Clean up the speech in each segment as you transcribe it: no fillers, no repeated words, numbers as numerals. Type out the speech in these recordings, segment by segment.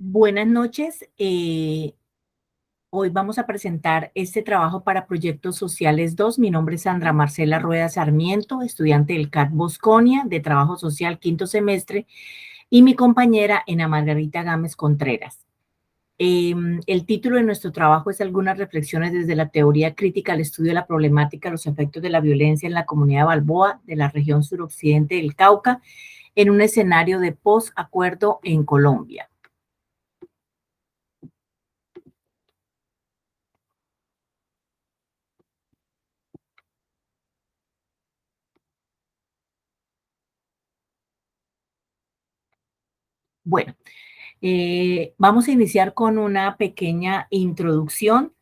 Buenas noches. Hoy vamos a presentar este trabajo para Proyectos Sociales 2. Mi nombre es Sandra Marcela Rueda Sarmiento, estudiante del CAT Bosconia de Trabajo Social quinto semestre, y mi compañera Ana Margarita Gámez Contreras. El título de nuestro trabajo es Algunas reflexiones desde la teoría crítica al estudio de la problemática de los efectos de la violencia en la comunidad de Balboa de la región suroccidente del Cauca en un escenario de posacuerdo en Colombia. Bueno, vamos a iniciar con una pequeña introducción.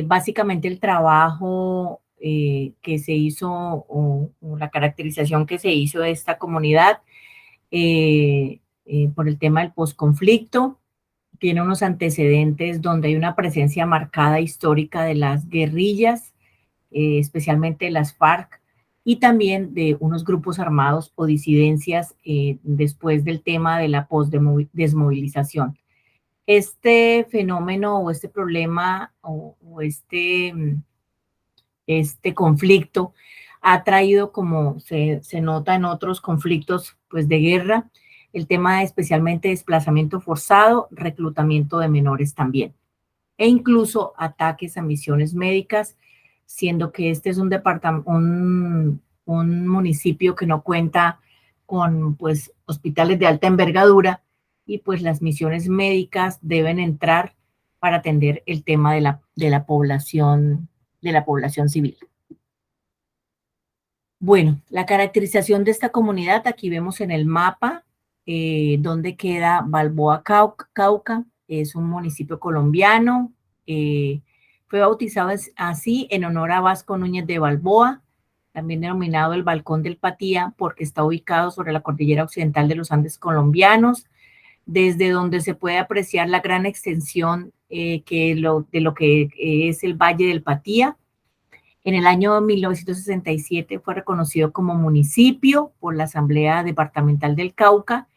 Básicamente el trabajo que se hizo o la caracterización que se hizo de esta comunidad por el tema del posconflicto. Tiene unos antecedentes donde hay una presencia marcada histórica de las guerrillas, especialmente de las FARC, y también de unos grupos armados o disidencias después del tema de la postdesmovilización. Este fenómeno o este problema o este conflicto ha traído, como se nota en otros conflictos pues, de guerra, el tema de especialmente desplazamiento forzado, reclutamiento de menores también, e incluso ataques a misiones médicas, siendo que este es un municipio que no cuenta con pues, hospitales de alta envergadura, y pues las misiones médicas deben entrar para atender el tema de la población civil. Bueno, la caracterización de esta comunidad, aquí vemos en el mapa dónde queda Balboa Cauca. Es un municipio colombiano. Fue bautizado así en honor a Vasco Núñez de Balboa, también denominado el Balcón del Patía, porque está ubicado sobre la cordillera occidental de los Andes colombianos, desde donde se puede apreciar la gran extensión de lo que es el Valle del Patía. En el año 1967 fue reconocido como municipio por la Asamblea Departamental del Cauca.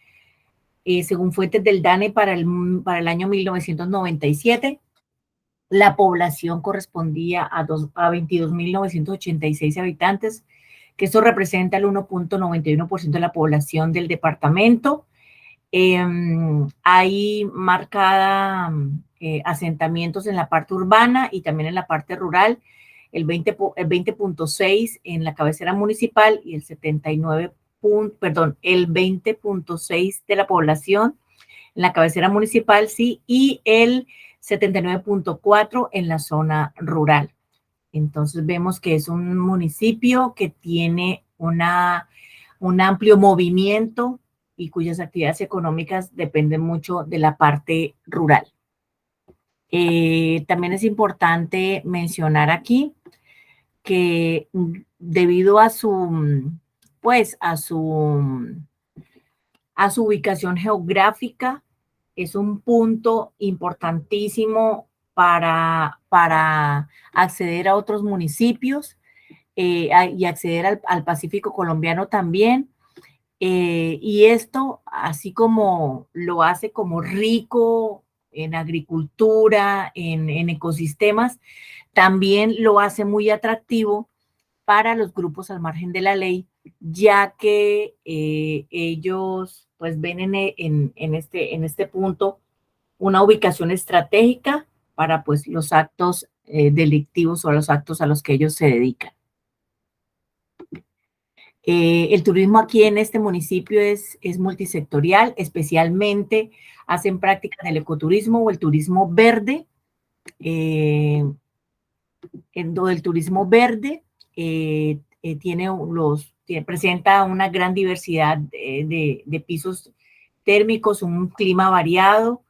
Según fuentes del DANE, para el año 1997, la población correspondía a 22.986 habitantes, que esto representa el 1.91% de la población del departamento. Hay marcada asentamientos en la parte urbana y también en la parte rural, el 20.6 en la cabecera municipal y el 20.6 de la población en la cabecera municipal, sí, y el 79.4 en la zona rural. Entonces vemos que es un municipio que tiene un amplio movimiento y cuyas actividades económicas dependen mucho de la parte rural. También es importante mencionar aquí que debido a pues, a su ubicación geográfica, es un punto importantísimo para acceder a otros municipios y acceder al Pacífico colombiano también. Y esto, así como lo hace como rico en agricultura, en ecosistemas, también lo hace muy atractivo para los grupos al margen de la ley, ya que ellos pues ven en este punto una ubicación estratégica para pues los actos delictivos o los actos a los que ellos se dedican. El turismo aquí en este municipio es multisectorial, especialmente hacen prácticas del ecoturismo o el turismo verde. En lo del turismo verde presenta una gran diversidad de pisos térmicos, un clima variado,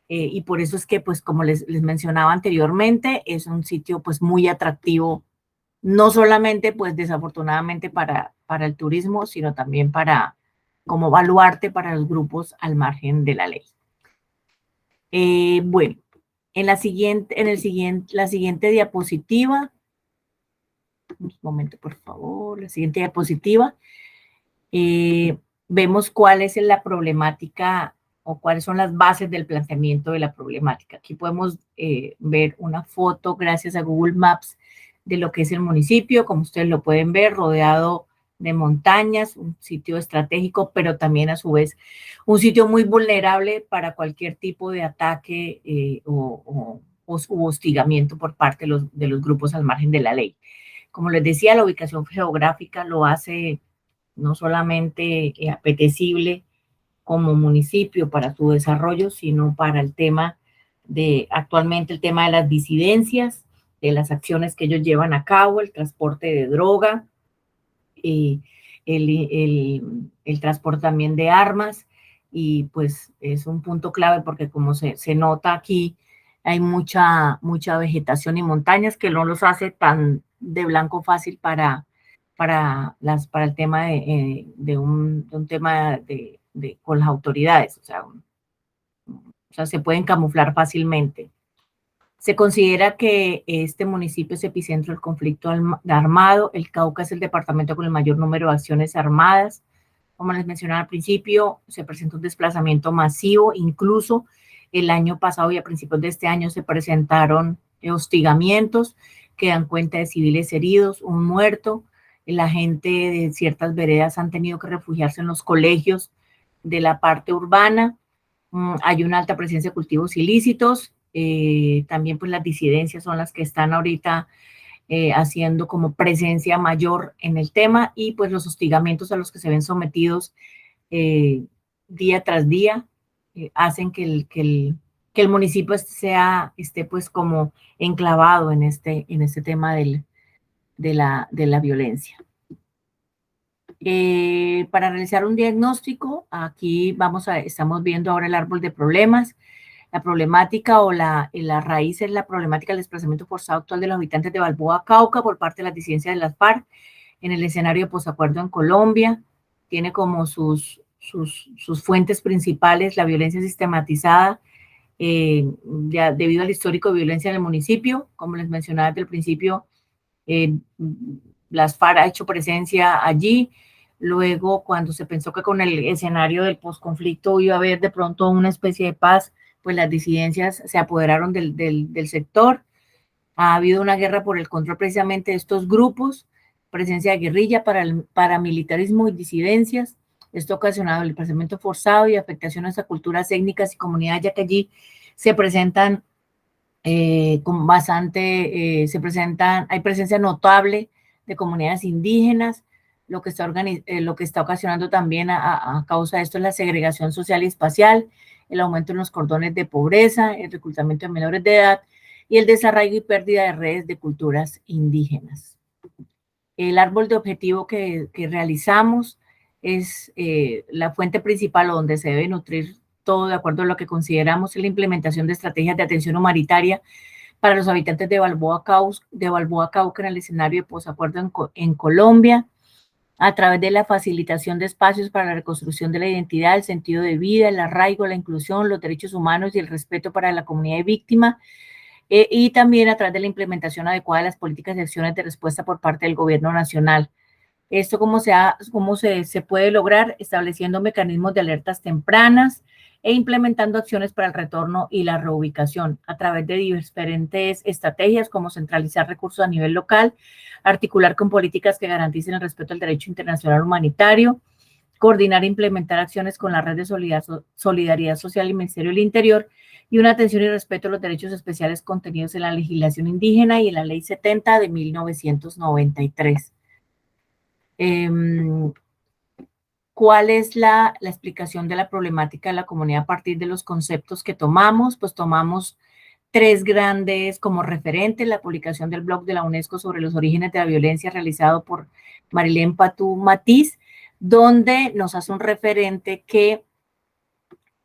y por eso es que, pues, como les mencionaba anteriormente, es un sitio, pues, muy atractivo, no solamente, pues, desafortunadamente para el turismo, sino también como baluarte para los grupos al margen de la ley. Bueno, la siguiente diapositiva, un momento, por favor, la siguiente diapositiva, vemos cuál es la problemática o cuáles son las bases del planteamiento de la problemática. Aquí podemos ver una foto gracias a Google Maps de lo que es el municipio, como ustedes lo pueden ver, rodeado de montañas, un sitio estratégico, pero también a su vez un sitio muy vulnerable para cualquier tipo de ataque u hostigamiento por parte de los grupos al margen de la ley. Como les decía, la ubicación geográfica lo hace no solamente apetecible como municipio para su desarrollo, sino para el tema actualmente el tema de las disidencias, de las acciones que ellos llevan a cabo, el transporte de droga, el, el transporte también de armas, y pues es un punto clave porque como se nota aquí, hay mucha vegetación y montañas que no los hace tan de blanco fácil para el tema de un tema con las autoridades, o sea, se pueden camuflar fácilmente. Se considera que este municipio es epicentro del conflicto armado. El Cauca es el departamento con el mayor número de acciones armadas. Como les mencionaba al principio, se presenta un desplazamiento masivo. Incluso el año pasado y a principios de este año se presentaron hostigamientos que dan cuenta de civiles heridos, un muerto. La gente de ciertas veredas han tenido que refugiarse en los colegios de la parte urbana. Hay una alta presencia de cultivos ilícitos. También pues las disidencias son las que están ahorita haciendo como presencia mayor en el tema, y pues los hostigamientos a los que se ven sometidos día tras día hacen que el municipio esté pues como enclavado en este tema de la violencia. Para realizar un diagnóstico, aquí estamos viendo ahora el árbol de problemas. La problemática o la raíz es la problemática del desplazamiento forzado actual de los habitantes de Balboa, Cauca, por parte de las disidencias de las FARC en el escenario de posacuerdo en Colombia. Tiene como sus fuentes principales la violencia sistematizada ya debido al histórico de violencia en el municipio. Como les mencionaba desde el principio, las FARC ha hecho presencia allí. Luego, cuando se pensó que con el escenario del posconflicto iba a haber de pronto una especie de paz, pues las disidencias se apoderaron del sector. Ha habido una guerra por el control precisamente de estos grupos, presencia de guerrilla, paramilitarismo y disidencias. Esto ha ocasionado el desplazamiento forzado y afectaciones a culturas étnicas y comunidades, ya que allí se presentan con bastante, hay presencia notable de comunidades indígenas. Lo que está ocasionando también a causa de esto es la segregación social y espacial, el aumento en los cordones de pobreza, el reclutamiento de menores de edad y el desarraigo y pérdida de redes de culturas indígenas. El árbol de objetivo que realizamos es la fuente principal donde se debe nutrir todo de acuerdo a lo que consideramos es la implementación de estrategias de atención humanitaria para los habitantes de Balboa, Cauca en el escenario de posacuerdo en Colombia, a través de la facilitación de espacios para la reconstrucción de la identidad, el sentido de vida, el arraigo, la inclusión, los derechos humanos y el respeto para la comunidad víctima, y también a través de la implementación adecuada de las políticas y acciones de respuesta por parte del gobierno nacional. Esto cómo se puede lograr estableciendo mecanismos de alertas tempranas e implementando acciones para el retorno y la reubicación a través de diferentes estrategias como centralizar recursos a nivel local, articular con políticas que garanticen el respeto al derecho internacional humanitario, coordinar e implementar acciones con la red de solidaridad social y Ministerio del Interior, y una atención y respeto a los derechos especiales contenidos en la legislación indígena y en la Ley 70 de 1993. ¿Cuál es la explicación de la problemática de la comunidad a partir de los conceptos que tomamos? Pues tomamos tres grandes como referentes: la publicación del blog de la UNESCO sobre los orígenes de la violencia realizado por Marilén Patú Matiz, donde nos hace un referente que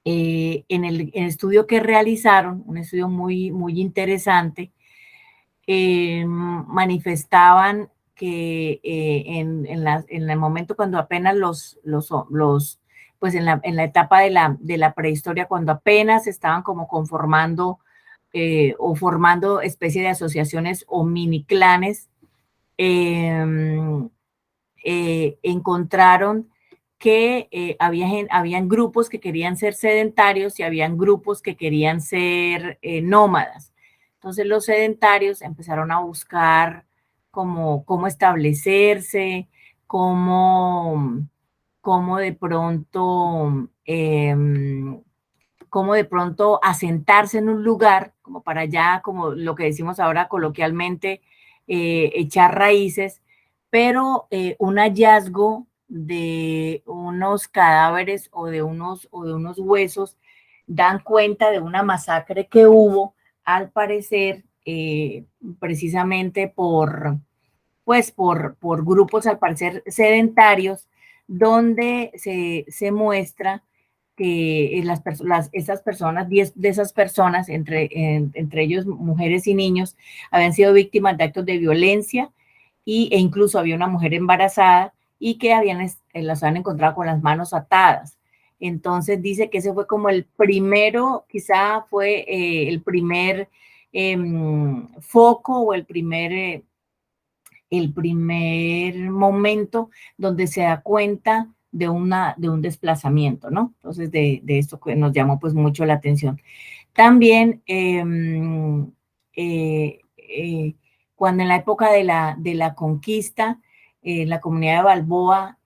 en el estudio que realizaron, un estudio muy interesante, manifestaban que en el momento cuando apenas pues en la etapa de la prehistoria, cuando apenas estaban como conformando o formando especie de asociaciones o mini clanes, encontraron que habían grupos que querían ser sedentarios y habían grupos que querían ser nómadas. Entonces los sedentarios empezaron a buscar cómo establecerse, cómo, cómo de pronto, cómo de pronto asentarse en un lugar, como para allá, como lo que decimos ahora coloquialmente, echar raíces, pero un hallazgo de unos cadáveres o de unos huesos dan cuenta de una masacre que hubo, al parecer, precisamente por grupos, al parecer, sedentarios, donde se muestra que esas personas, 10 de esas personas, entre ellos mujeres y niños, habían sido víctimas de actos de violencia e incluso había una mujer embarazada y que las habían encontrado con las manos atadas. Entonces dice que ese fue como el primero, quizá fue el primer foco o el primer momento donde se da cuenta de un desplazamiento, ¿no? Entonces, de esto que nos llamó pues mucho la atención. También, cuando en la época de la conquista, la comunidad de Balboa,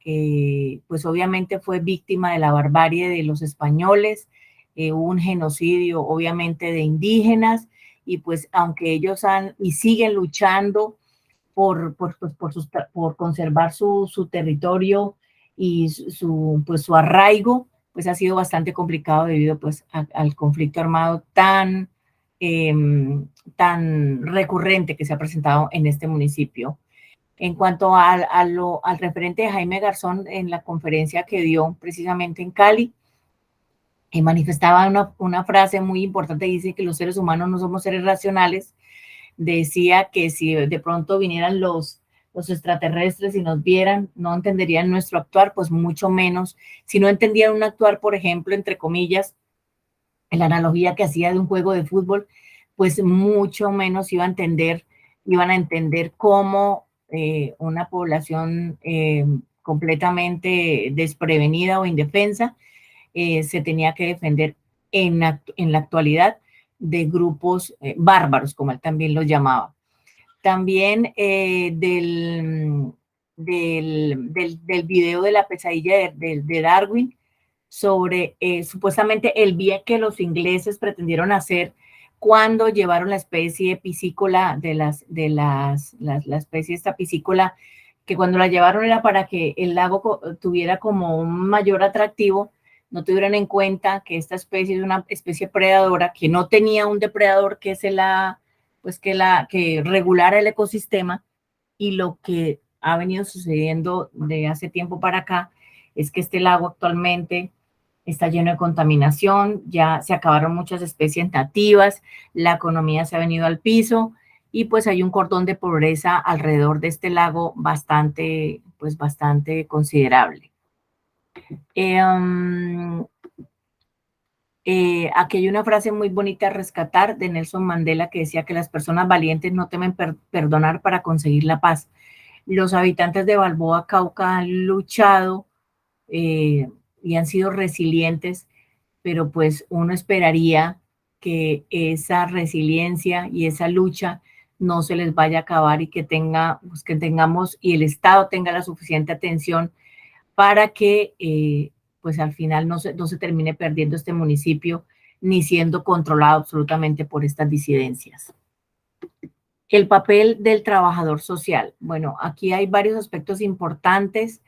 pues obviamente fue víctima de la barbarie de los españoles, hubo un genocidio obviamente de indígenas, y pues aunque ellos han y siguen luchando por conservar su territorio y pues, su arraigo, pues ha sido bastante complicado debido pues, al conflicto armado eh, tan recurrente que se ha presentado en este municipio. En cuanto al referente de Jaime Garzón en la conferencia que dio precisamente en Cali, manifestaba una frase muy importante, dice que los seres humanos no somos seres racionales. Decía que si de pronto vinieran los extraterrestres y nos vieran, no entenderían nuestro actuar, pues mucho menos. Si no entendían un actuar, por ejemplo, entre comillas, en la analogía que hacía de un juego de fútbol, pues mucho menos iban a entender cómo una población completamente desprevenida o indefensa se tenía que defender en la actualidad de grupos bárbaros, como él también los llamaba. También del video de la pesadilla de Darwin sobre supuestamente el bien que los ingleses pretendieron hacer cuando llevaron la especie piscícola la especie esta piscícola, que cuando la llevaron era para que el lago tuviera como un mayor atractivo. No tuvieron en cuenta que esta especie es una especie predadora que no tenía un depredador que regulara el ecosistema, y lo que ha venido sucediendo de hace tiempo para acá es que este lago actualmente está lleno de contaminación, ya se acabaron muchas especies nativas, la economía se ha venido al piso y pues hay un cordón de pobreza alrededor de este lago bastante considerable. Aquí hay una frase muy bonita a rescatar de Nelson Mandela que decía que las personas valientes no temen perdonar para conseguir la paz. Los habitantes de Balboa, Cauca, han luchado y han sido resilientes, pero pues uno esperaría que esa resiliencia y esa lucha no se les vaya a acabar y pues que tengamos y el Estado tenga la suficiente atención para que pues al final no se termine perdiendo este municipio ni siendo controlado absolutamente por estas disidencias. El papel del trabajador social. Bueno, aquí hay varios aspectos importantes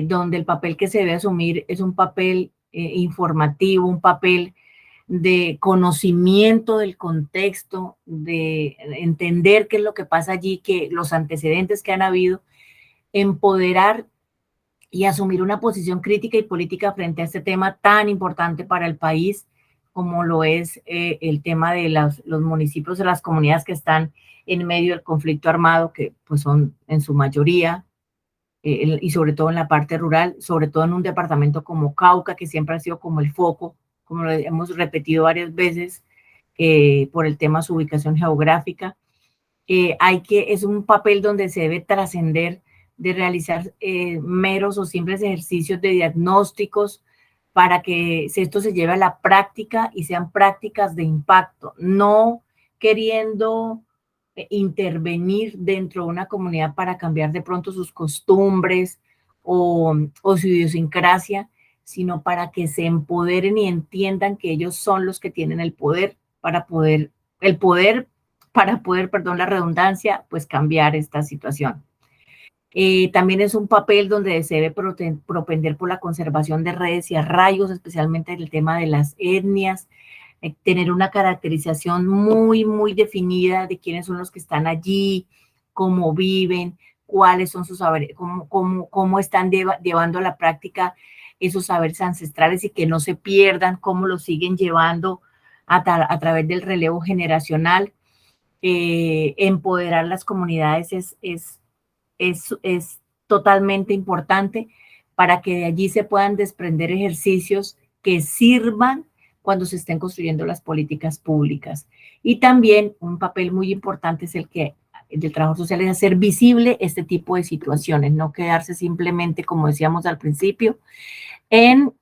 donde el papel que se debe asumir es un papel informativo, un papel de conocimiento del contexto, de entender qué es lo que pasa allí, que los antecedentes que han habido, empoderar y asumir una posición crítica y política frente a este tema tan importante para el país, como lo es el tema de los municipios, de las comunidades que están en medio del conflicto armado, que pues son en su mayoría, y sobre todo en la parte rural, sobre todo en un departamento como Cauca, que siempre ha sido como el foco, como lo hemos repetido varias veces, por el tema de su ubicación geográfica. Es un papel donde se debe trascender de realizar meros o simples ejercicios de diagnósticos para que esto se lleve a la práctica y sean prácticas de impacto, no queriendo intervenir dentro de una comunidad para cambiar de pronto sus costumbres o su idiosincrasia, sino para que se empoderen y entiendan que ellos son los que tienen el poder para poder, perdón la redundancia, pues cambiar esta situación. También es un papel donde se debe propender por la conservación de redes y arraigos, especialmente en el tema de las etnias, tener una caracterización muy, muy definida de quiénes son los que están allí, cómo viven, cuáles son sus saberes, cómo están llevando a la práctica esos saberes ancestrales y que no se pierdan, cómo los siguen llevando a través del relevo generacional. Empoderar las comunidades es totalmente importante para que de allí se puedan desprender ejercicios que sirvan cuando se estén construyendo las políticas públicas. Y también un papel muy importante es el del trabajo social, es hacer visible este tipo de situaciones, no quedarse simplemente, como decíamos al principio, en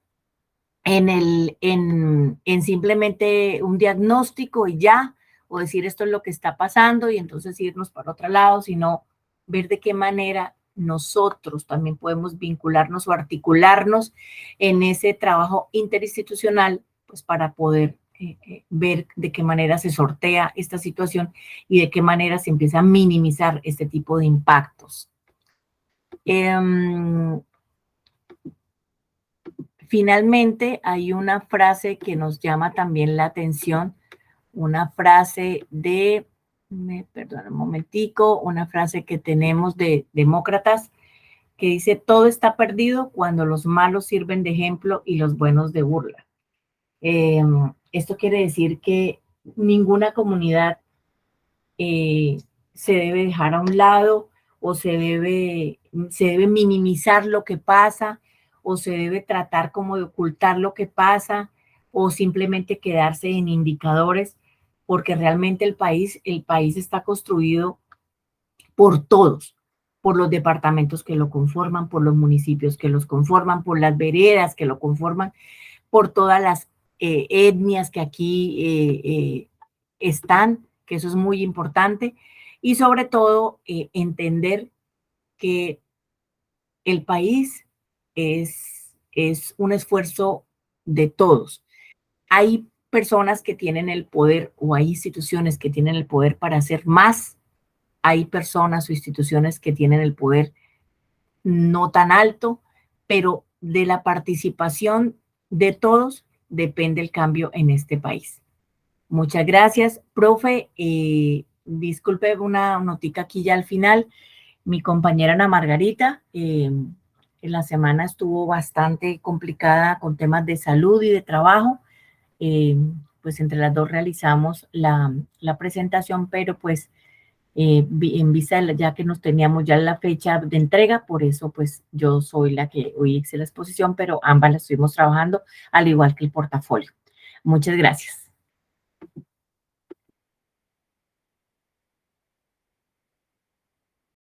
simplemente un diagnóstico y ya, o decir esto es lo que está pasando y entonces irnos para otro lado, sino ver de qué manera nosotros también podemos vincularnos o articularnos en ese trabajo interinstitucional, pues para poder ver de qué manera se sortea esta situación y de qué manera se empieza a minimizar este tipo de impactos. Finalmente, hay una frase que nos llama también la atención, una frase perdón un momentico, una frase que tenemos de Demócratas, que dice, todo está perdido cuando los malos sirven de ejemplo y los buenos de burla. Esto quiere decir que ninguna comunidad se debe dejar a un lado o se debe minimizar lo que pasa o se debe tratar como de ocultar lo que pasa o simplemente quedarse en indicadores, porque realmente el país está construido por todos, por los departamentos que lo conforman, por los municipios que los conforman, por las veredas que lo conforman, por todas las etnias que aquí están, que eso es muy importante, y sobre todo entender que el país es un esfuerzo de todos. Hay personas que tienen el poder o hay instituciones que tienen el poder para hacer más, hay personas o instituciones que tienen el poder no tan alto, pero de la participación de todos depende el cambio en este país. Muchas gracias, profe. Disculpe una notica aquí ya al final. Mi compañera Ana Margarita, en la semana estuvo bastante complicada con temas de salud y de trabajo. Pues entre las dos realizamos la presentación, pero pues en vista ya que nos teníamos ya la fecha de entrega, por eso pues yo soy la que hoy hice la exposición, pero ambas la estuvimos trabajando, al igual que el portafolio. Muchas gracias.